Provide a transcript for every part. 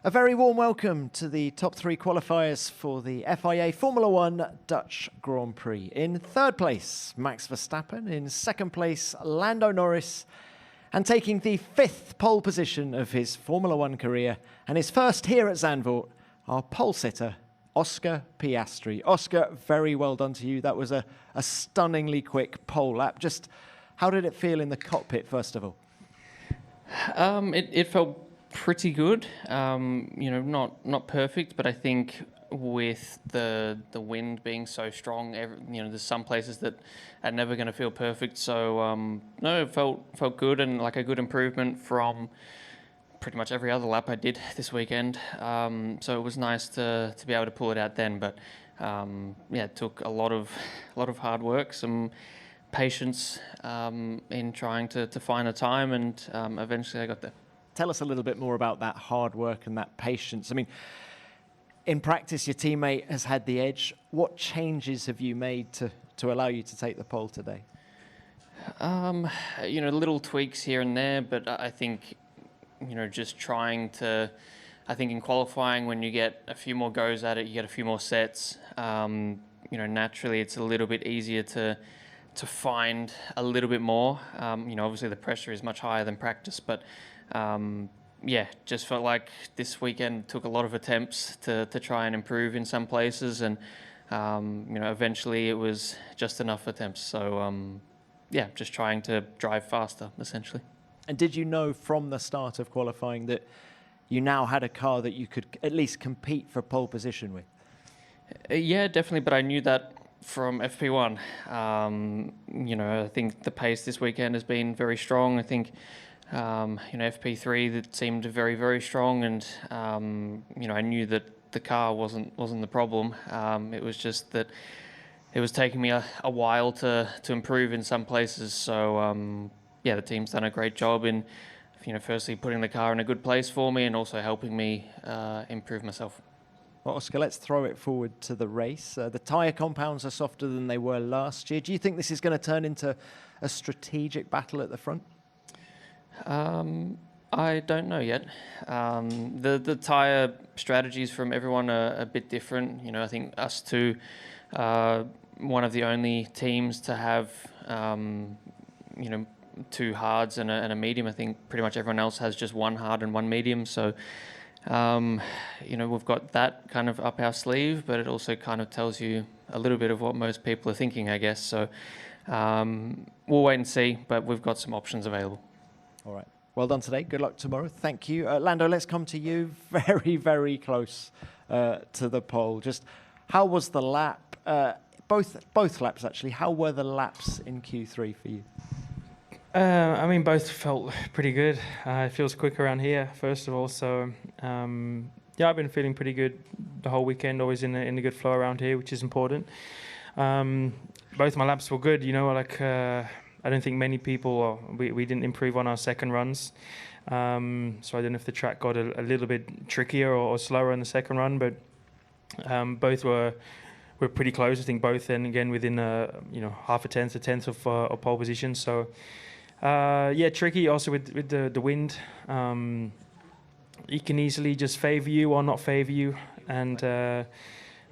A very warm welcome to the top three qualifiers for the FIA Formula One Dutch Grand Prix. In third place, Max Verstappen. In second place, Lando Norris. And taking the fifth pole position of his Formula One career and his first here at Zandvoort, our pole sitter, Oscar Piastri. Oscar, very well done to you. That was a stunningly quick pole lap. Just how did it feel in the cockpit, first of all? It felt pretty good. Not perfect, but I think with the wind being so strong, there's some places that are never going to feel perfect. So no, it felt good and like a good improvement from pretty much every other lap I did this weekend. So it was nice to be able to pull it out then. But it took a lot of hard work, some patience in trying to find a time, and eventually I got there. Tell us a little bit more about that hard work and that patience. I mean, in practice, your teammate has had the edge. What changes have you made to allow you to take the pole today? Little tweaks here and there, but I think, just trying to, I think in qualifying, when you get a few more goes at it, you get a few more sets. Naturally it's a little bit easier to find a little bit more. Obviously the pressure is much higher than practice, but just felt like this weekend took a lot of attempts to try and improve in some places, and eventually it was just enough attempts. So just trying to drive faster essentially. And did you know from the start of qualifying that you now had a car that you could at least compete for pole position with? Yeah, definitely, but I knew that from FP1. I think the pace this weekend has been very strong. I think FP3 that seemed very, very strong, and I knew that the car wasn't the problem. It was just that it was taking me a while to improve in some places. So the team's done a great job in firstly putting the car in a good place for me, and also helping me improve myself. Well, Oscar, let's throw it forward to the race. The tyre compounds are softer than they were last year. Do you think this is going to turn into a strategic battle at the front? I don't know yet. The tyre strategies from everyone are a bit different. I think us two are one of the only teams to have two hards and a medium. I think pretty much everyone else has just one hard and one medium. So we've got that kind of up our sleeve, but it also kind of tells you a little bit of what most people are thinking, I guess. So we'll wait and see, but we've got some options available. All right. Well done today. Good luck tomorrow. Thank you. Lando, let's come to you. Very, very close to the pole. Just how was the lap? Both laps, actually. How were the laps in Q3 for you? Both felt pretty good. It feels quick around here, first of all. So, I've been feeling pretty good the whole weekend, always in a good flow around here, which is important. Both my laps were good, I don't think many people, we didn't improve on our second runs. So I don't know if the track got a little bit trickier or slower in the second run, but both were pretty close. I think both, and again, within half a tenth of pole position. So tricky also with the wind. It can easily just favor you or not favor you, and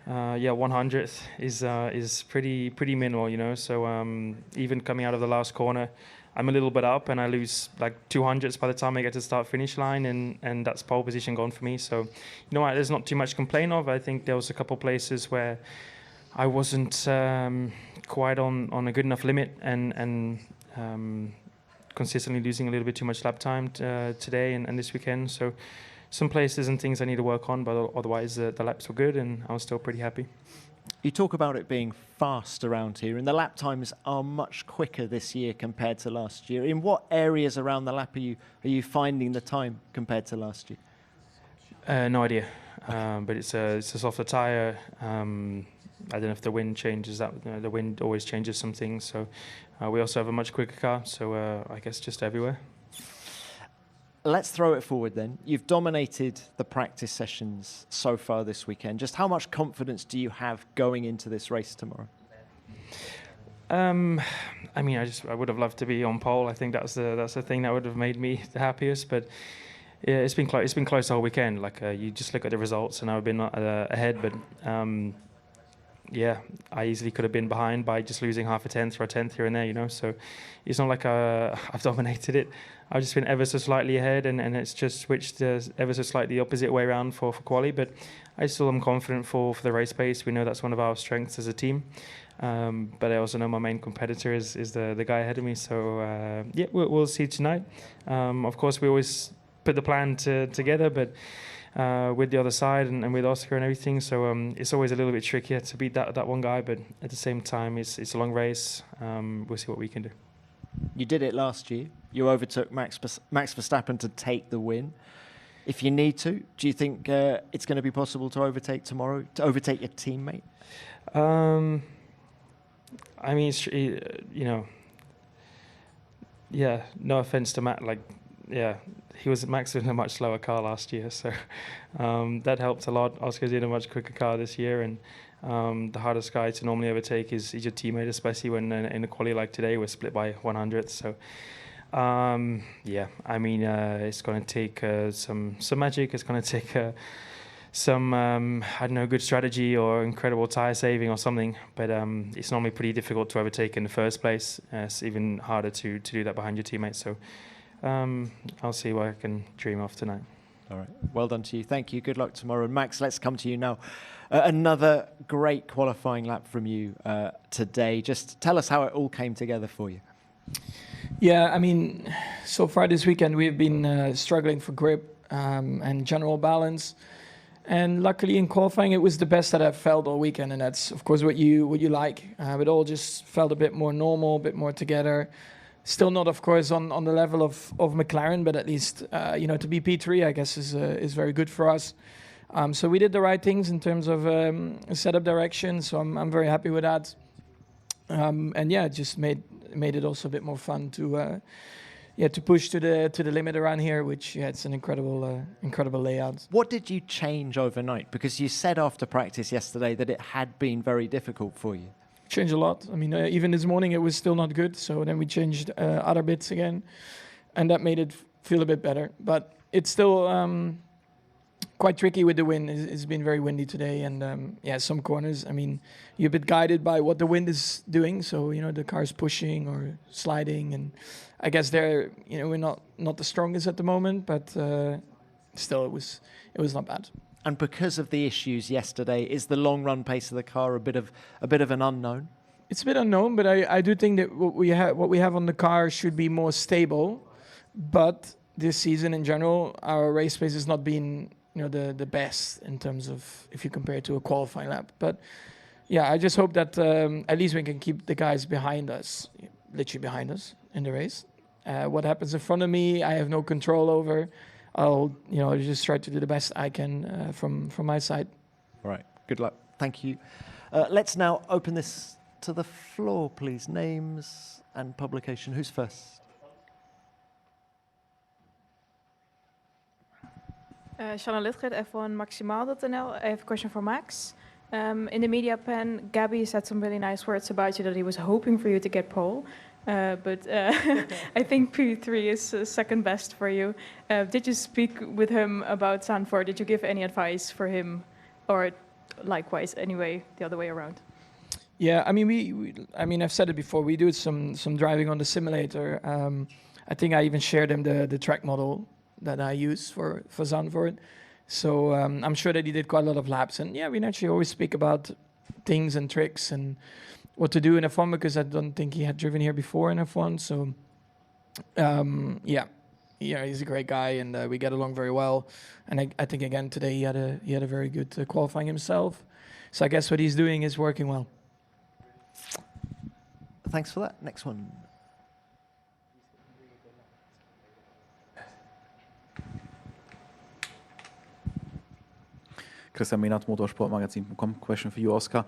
100th is pretty minimal, So even coming out of the last corner, I'm a little bit up, and I lose like 200ths by the time I get to the start finish line, and that's pole position gone for me. So there's not too much to complain of. I think there was a couple places where I wasn't quite on a good enough limit, and consistently losing a little bit too much lap time today and this weekend. So some places and things I need to work on, but otherwise the laps were good, and I was still pretty happy. You talk about it being fast around here, and the lap times are much quicker this year compared to last year. In what areas around the lap are you finding the time compared to last year? No idea, but it's a softer tyre. I don't know if the wind changes that. The wind always changes some things. So we also have a much quicker car. So I guess just everywhere. Let's throw it forward then. You've dominated the practice sessions so far this weekend. Just how much confidence do you have going into this race tomorrow? I would have loved to be on pole. I think that's the thing that would have made me the happiest. But Yeah, it's been close. It's been close the whole weekend. Like you just look at the results, and I've been ahead, but yeah, I easily could have been behind by just losing half a tenth or a tenth here and there. You know, so it's not like I've dominated it. I've just been ever so slightly ahead, and it's just switched ever so slightly opposite way around for quali. But I still am confident for the race pace. We know that's one of our strengths as a team. But I also know my main competitor is the guy ahead of me. So yeah, we'll see tonight. Of course, we always put the plan together, but with the other side and with Oscar and everything, so it's always a little bit trickier to beat that one guy. But at the same time, it's a long race. We'll see what we can do. You did it last year. You overtook Max Verstappen to take the win. If you need to, do you think it's going to be possible to overtake tomorrow, to overtake your teammate? I mean, you know, yeah, no offense to Matt, like, yeah, Max was in a much slower car last year, so that helped a lot. Oscar's in a much quicker car this year, and the hardest guy to normally overtake is your teammate, especially when in a quali like today we're split by 100th. So yeah, I mean, it's going to take some magic. It's going to take some I don't know, good strategy or incredible tire saving or something. But it's normally pretty difficult to overtake in the first place. It's even harder to do that behind your teammates. So I'll see what I can dream of tonight. All right. Well done to you. Thank you. Good luck tomorrow. And Max, let's come to you now. Another great qualifying lap from you today. Just tell us how it all came together for you. Yeah, I mean, so far this weekend we've been struggling for grip and general balance. And luckily in qualifying it was the best that I've felt all weekend, and that's of course what you like. It all just felt a bit more normal, a bit more together. Still not, of course, on the level of McLaren, but at least you know, to be P3, I guess is very good for us. So we did the right things in terms of setup direction. So I'm very happy with that. And yeah, it just made it also a bit more fun to push to the limit around here, which it's an incredible layout. What did you change overnight? Because you said after practice yesterday that it had been very difficult for you. Changed a lot. I mean, even this morning it was still not good. So then we changed other bits again, and that made it feel a bit better. But it's still quite tricky with the wind. It's been very windy today, and yeah, some corners. I mean, you're a bit guided by what the wind is doing. So you know, the car's pushing or sliding, and I guess we're not the strongest at the moment, but still, it was not bad. And because of the issues yesterday, is the long run pace of the car a bit of an unknown? It's a bit unknown, but I do think that what we have on the car should be more stable. But this season in general, our race pace has not been the best in terms of if you compare it to a qualifying lap. But yeah, I just hope that at least we can keep the guys behind us, literally behind us in the race. What happens in front of me, I have no control over. I'll just try to do the best I can from my side. All right. Good luck. Thank you. Let's now open this to the floor, please. Names and publication. Who's first? Shanna Lidgert, F1Maximaal.nl. I have a question for Max. In the media pen, Gabby said some really nice words about you, that he was hoping for you to get pole. But I think P3 is second best for you. Did you speak with him about Zandvoort? Did you give any advice for him, or likewise, anyway, the other way around? Yeah, I mean, I've said it before. We do some driving on the simulator. I think I even shared him the track model that I use for Zandvoort. So I'm sure that he did quite a lot of laps. And yeah, we naturally always speak about things and tricks and what to do in F1, because I don't think he had driven here before in F1. So yeah, he's a great guy, and we get along very well. And I think again today he had a very good qualifying himself. So I guess what he's doing is working well. Thanks for that. Next one. Christian Mehnert, motorsportmagazin.com. Question for you, Oscar.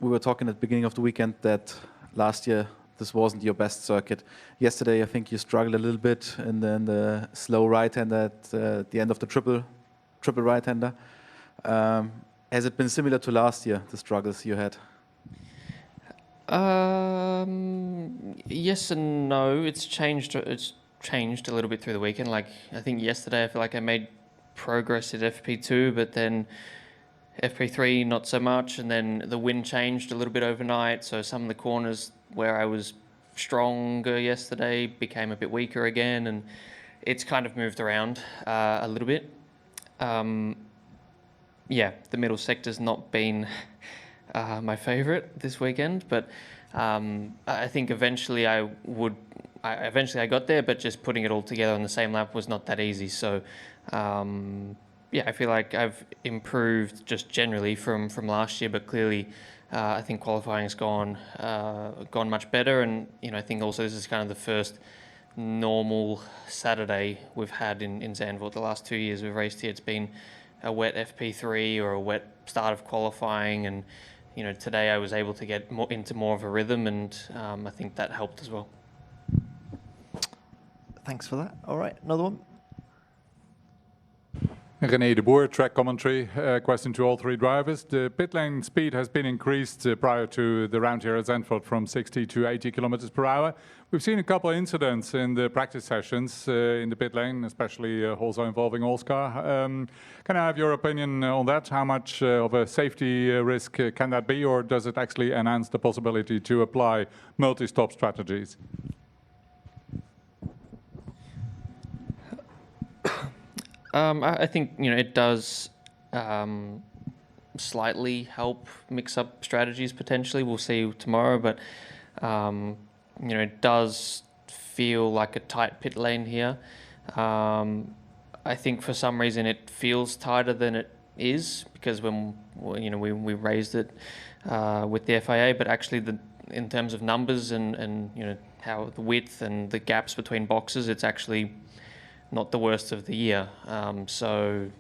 We were talking at the beginning of the weekend that last year this wasn't your best circuit. Yesterday, I think you struggled a little bit in the slow right-hander at the end of the triple right-hander. Has it been similar to last year, the struggles you had? Yes and no. It's changed. It's changed a little bit through the weekend. Like, I think yesterday I feel like I made progress at FP2, but then FP3 not so much, and then the wind changed a little bit overnight, so some of the corners where I was stronger yesterday became a bit weaker again, and it's kind of moved around a little bit. Yeah, the middle sector's not been my favourite this weekend, but I think eventually I got there, but just putting it all together on the same lap was not that easy. So yeah, I feel like I've improved just generally from last year, but clearly I think qualifying's gone much better, and I think also this is kind of the first normal Saturday we've had in Zandvoort. The last 2 years we've raced here, it's been a wet FP3 or a wet start of qualifying, and today I was able to get into more of a rhythm, and I think that helped as well. Thanks for that. All right, another one. René de Boer, track commentary. Question to all three drivers. The pit lane speed has been increased prior to the round here at Zandvoort from 60 to 80 kilometers per hour. We've seen a couple of incidents in the practice sessions in the pit lane, especially also involving Oscar. Can I have your opinion on that? How much of a safety risk can that be, or does it actually enhance the possibility to apply multi-stop strategies? I think it does slightly help mix up strategies potentially. We'll see tomorrow, but it does feel like a tight pit lane here. I think for some reason it feels tighter than it is because when we raised it with the FIA, but actually in terms of numbers and how the width and the gaps between boxes, it's actually not the worst of the year. So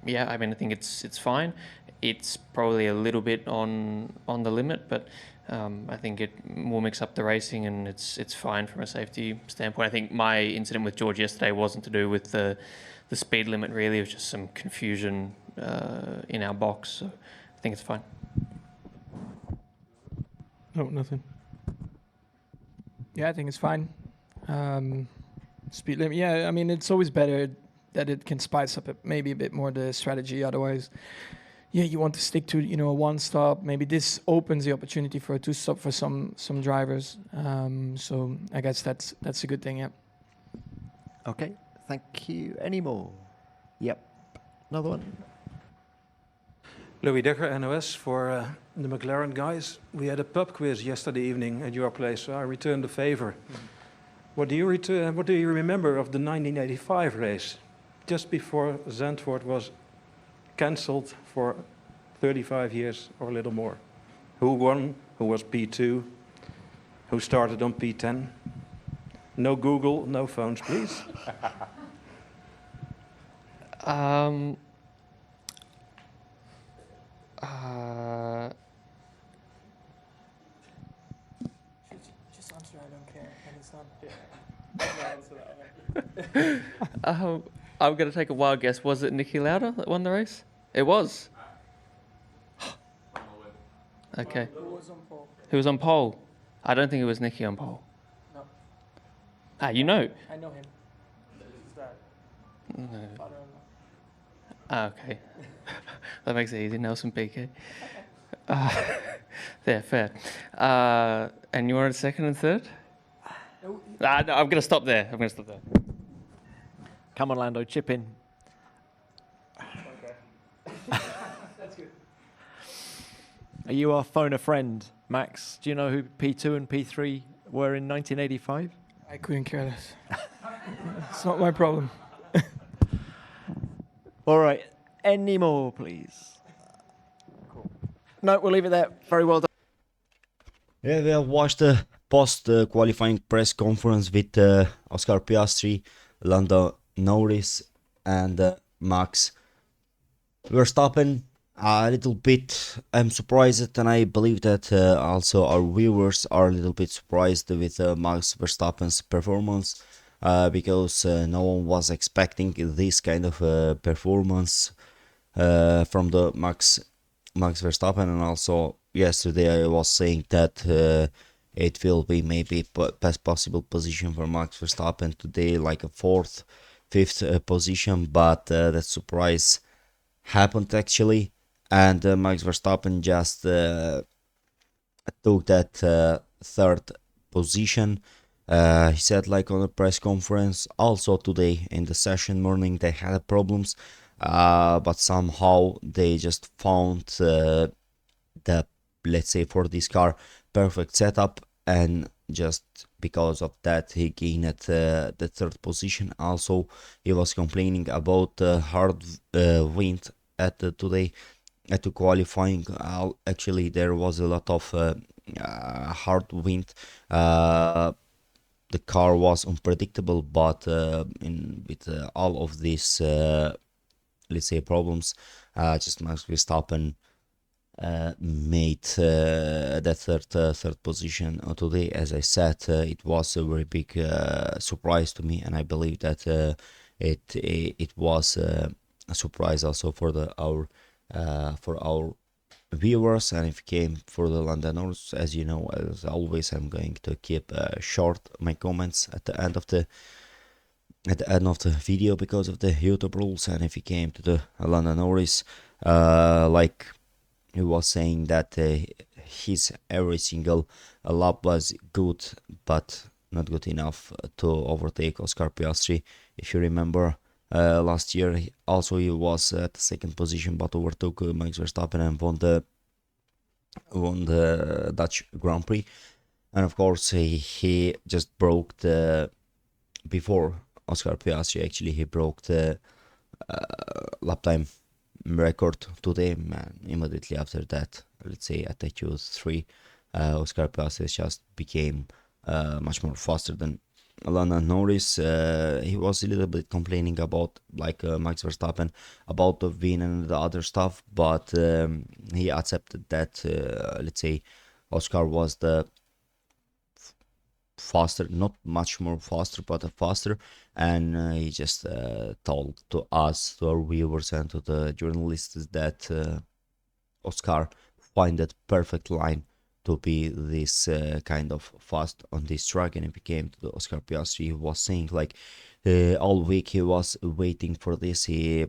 yeah, I mean, I think it's fine. It's probably a little bit on the limit, but I think it will mix up the racing, and it's fine from a safety standpoint. I think my incident with George yesterday wasn't to do with the speed limit really. It was just some confusion in our box. So I think it's fine. No, nothing. Yeah, I think it's fine. Speed limit. Yeah, I mean, it's always better that it can spice up maybe a bit more the strategy. Otherwise, yeah, you want to stick to a one stop. Maybe this opens the opportunity for a two stop for some drivers. So I guess that's a good thing. Yeah. Okay, thank you. Any more? Yep, another one. Louis Decker, NOS, for the McLaren guys. We had a pub quiz yesterday evening at your place, so I returned the favor. What do you remember of the 1985 race, just before Zandvoort was cancelled for 35 years or a little more? Who won? Who was P2? Who started on P10? No Google, no phones, please. Just answer, I don't care, and it's not. I'm going to take a wild guess. Was it Niki Lauda that won the race? It was. Okay. Who was on pole? Who was on pole? I don't think it was Niki on pole. No. You know. I know him. Who's that? No. Okay. That makes it easy. Nelson Piquet. There, fair. And you wanted second and third? No, I'm going to stop there. Come on, Lando, chip in. Okay. That's good. Are you our phone a friend, Max? Do you know who P2 and P3 were in 1985? I couldn't care less. It's not my problem. All right, any more, please? Cool. No, we'll leave it there. Very well done. Yeah, we have watched the post-qualifying press conference with Oscar Piastri, Lando Norris, and Max Verstappen. A little bit, I'm surprised, and I believe that also our viewers are a little bit surprised with Max Verstappen's performance, because no one was expecting this kind of performance from the Max Verstappen. And also yesterday I was saying that it will be maybe best possible position for Max Verstappen today, like a fourth, fifth position, but that surprise happened actually, and Max Verstappen just took that third position. He said, like on a press conference, also today in the session morning they had problems, but somehow they just found the, let's say, for this car perfect setup, and just because of that he gained the third position. Also, he was complaining about hard wind at today at the qualifying. Actually, there was a lot of hard wind. The car was unpredictable, but with all of these, let's say, problems, just Max Verstappen made that third position today. As I said, it was a very big surprise to me, and I believe that it was a surprise also for our viewers. And if it came for the Lando Norris, as you know, as always, I'm going to keep short my comments at the end of the video because of the YouTube rules. And if it came to the Lando Norris, like he was saying that his every single lap was good, but not good enough to overtake Oscar Piastri. If you remember, last year he was at the second position, but overtook Max Verstappen and won the Dutch Grand Prix. And of course, he just broke before Oscar Piastri. Actually, he broke the lap time record today, man. Immediately after that, let's say at the Q3, Oscar Piastri just became much more faster than Lando Norris. He was a little bit complaining about Max Verstappen about the win and the other stuff, but he accepted that let's say Oscar was the faster, not much more faster, but faster. And he just told to us, to our viewers and to the journalists, that Oscar find that perfect line to be this kind of fast on this track. And it became to the Oscar Piastri. He was saying like all week he was waiting for this. He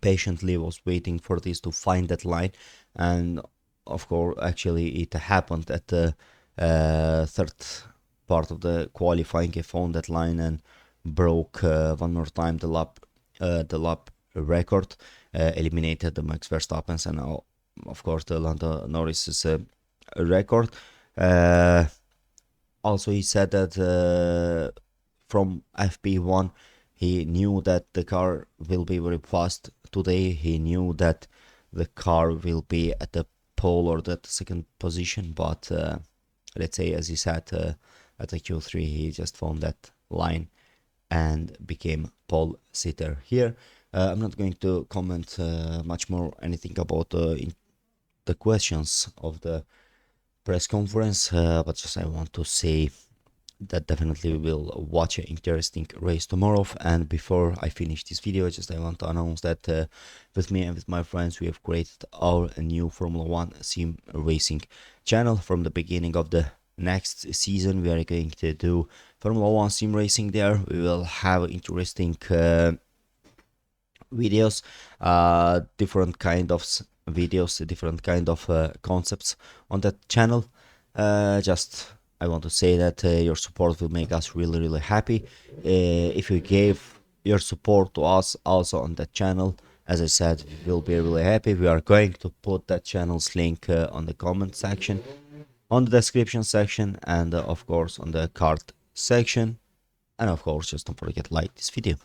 patiently was waiting for this to find that line, and of course actually it happened at the third part of the qualifying. He found that line and broke one more time the lap record, eliminated the Max Verstappen's and of course the Lando Norris's record. Also, he said that from FP1 he knew that the car will be very fast today. He knew that the car will be at the pole or the second position, but let's say, as he said, at the Q3 he just found that line and became pole sitter here. I'm not going to comment much more anything about the questions of the press conference, but just I want to say that definitely we will watch an interesting race tomorrow. And before I finish this video, I want to announce that with me and with my friends we have created our new Formula 1 sim racing channel. From the beginning of the next season we are going to do Formula 1 sim racing there. We will have interesting videos, different kind of videos, different kind of concepts on that channel. I want to say that your support will make us really happy. If you gave your support to us also on that channel, as I said, we will be really happy. We are going to put that channel's link on the comment section, on the description section, and of course on the card section. And of course, just don't forget to like this video.